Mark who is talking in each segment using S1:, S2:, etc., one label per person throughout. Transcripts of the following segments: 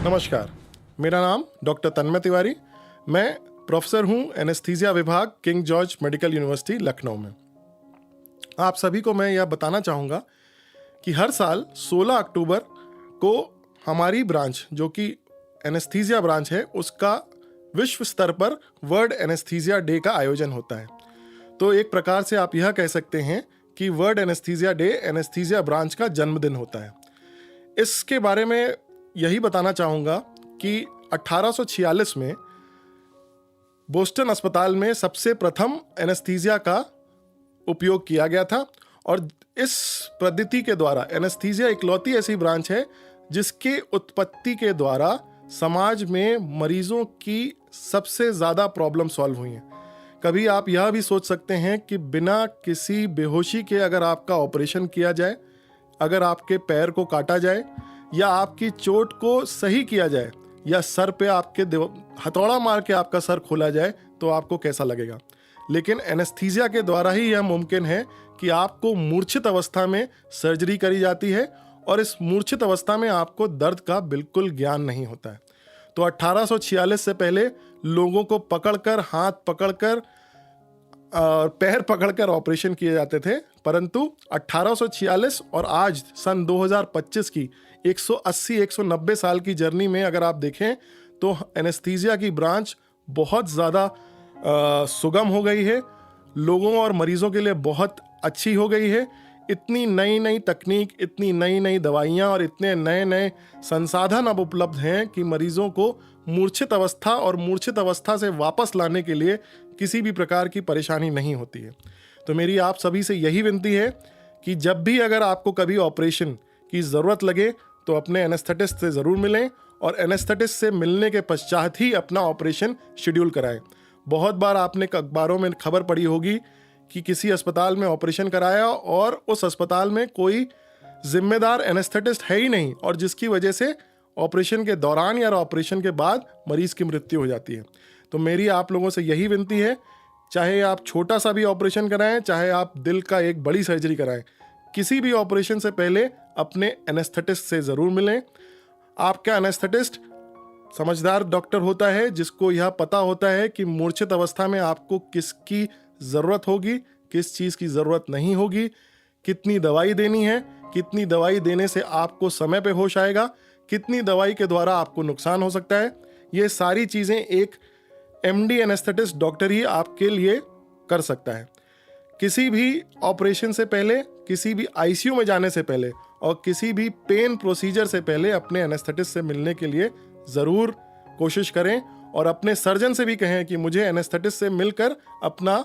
S1: नमस्कार, मेरा नाम डॉक्टर तन्मय तिवारी। मैं प्रोफेसर हूं एनेस्थीसिया विभाग king George medical university Lucknow में। आप सभी को मैं यह बताना चाहूँगा कि हर साल 16 अक्टूबर को हमारी ब्रांच जो कि एनेस्थीसिया ब्रांच है उसका विश्व स्तर पर वर्ल्ड एनेस्थीसिया डे का आयोजन होता है। तो एक प्रकार से आप यह कह सकते हैं कि world anaesthesia day anaesthesia branch का जन्मदिन होता है। इसके बारे में यही बताना चाहूँगा कि 1846 में बोस्टन अस्पताल में सबसे प्रथम एनेस्थीसिया का उपयोग किया गया था और इस पद्धति के द्वारा एनेस्थीसिया इकलौती ऐसी ब्रांच है जिसके उत्पत्ति के द्वारा समाज में मरीजों की सबसे ज़्यादा प्रॉब्लम सॉल्व हुई हैं। कभी आप यह भी सोच सकते हैं कि बिना किसी बेहोशी के अगर आपका ऑपरेशन किया जाए, अगर आपके पैर को काटा जाए या आपकी चोट को सही किया जाए या सर पे आपके हथौड़ा मार के आपका सर खोला जाए तो आपको कैसा लगेगा। लेकिन एनेस्थीसिया के द्वारा ही यह मुमकिन है कि आपको मूर्छित अवस्था में सर्जरी करी जाती है और इस मूर्छित अवस्था में आपको दर्द का बिल्कुल ज्ञान नहीं होता है। तो 1846 से पहले लोगों को पकड़कर, हाथ पकड़कर और पैर पकड़कर ऑपरेशन किए जाते थे, परंतु 1846 और आज सन 2025 की 180-190 साल की जर्नी में अगर आप देखें तो एनेस्थीसिया की ब्रांच बहुत ज़्यादा सुगम हो गई है, लोगों और मरीजों के लिए बहुत अच्छी हो गई है। इतनी नई नई तकनीक, इतनी नई नई दवाइयाँ और इतने नए नए संसाधन अब उपलब्ध हैं कि मरीजों को मूर्छित अवस्था और मूर्छित अवस्था से वापस लाने के लिए किसी भी प्रकार की परेशानी नहीं होती है। तो मेरी आप सभी से यही विनती है कि जब भी अगर आपको कभी ऑपरेशन की ज़रूरत लगे तो अपने एनेस्थेटिस्ट से ज़रूर मिलें और एनेस्थेटिस्ट से मिलने के पश्चात ही अपना ऑपरेशन शेड्यूल कराएं। बहुत बार आपने अखबारों में खबर पढ़ी होगी कि किसी अस्पताल में ऑपरेशन कराया और उस अस्पताल में कोई जिम्मेदार एनेस्थेटिस्ट है ही नहीं और जिसकी वजह से ऑपरेशन के दौरान या ऑपरेशन के बाद मरीज की मृत्यु हो जाती है। तो मेरी आप लोगों से यही विनती है, चाहे आप छोटा सा भी ऑपरेशन कराएं, चाहे आप दिल का एक बड़ी सर्जरी कराएं, किसी भी ऑपरेशन से पहले अपने एनेस्थेटिस्ट से ज़रूर मिलें। आपका एनेस्थेटिस्ट समझदार डॉक्टर होता है जिसको यह पता होता है कि मूर्छित अवस्था में आपको किसकी ज़रूरत होगी, किस चीज़ की ज़रूरत नहीं होगी, कितनी दवाई देनी है, कितनी दवाई देने से आपको समय पे होश आएगा, कितनी दवाई के द्वारा आपको नुकसान हो सकता है। ये सारी चीज़ें एक एमडी एनेस्थेटिस्ट डॉक्टर ही आपके लिए कर सकता है। किसी भी ऑपरेशन से पहले, किसी भी आईसीयू में जाने से पहले और किसी भी पेन प्रोसीजर से पहले अपने एनेस्थेटिस्ट से मिलने के लिए ज़रूर कोशिश करें और अपने सर्जन से भी कहें कि मुझे एनेस्थेटिस्ट से मिलकर अपना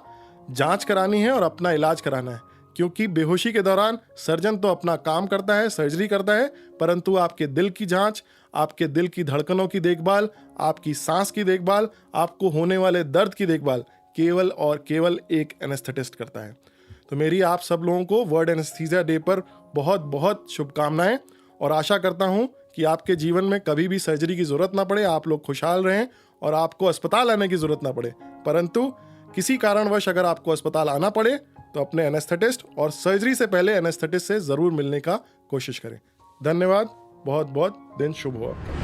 S1: जांच करानी है और अपना इलाज कराना है। क्योंकि बेहोशी के दौरान सर्जन तो अपना काम करता है, सर्जरी करता है, परंतु आपके दिल की जांच, आपके दिल की धड़कनों की देखभाल, आपकी सांस की देखभाल, आपको होने वाले दर्द की देखभाल केवल और केवल एक एनेस्थेटिस्ट करता है। तो मेरी आप सब लोगों को वर्ल्ड एनेस्थीसिया डे पर बहुत बहुत शुभकामनाएं और आशा करता हूं कि आपके जीवन में कभी भी सर्जरी की ज़रूरत ना पड़े, आप लोग खुशहाल रहें और आपको अस्पताल आने की ज़रूरत ना पड़े। परंतु किसी कारणवश अगर आपको अस्पताल आना पड़े तो अपने एनेस्थेटिस्ट और सर्जरी से पहले एनेस्थेटिस्ट से ज़रूर मिलने का कोशिश करें। धन्यवाद, बहुत बहुत दिन शुभ हो आपका।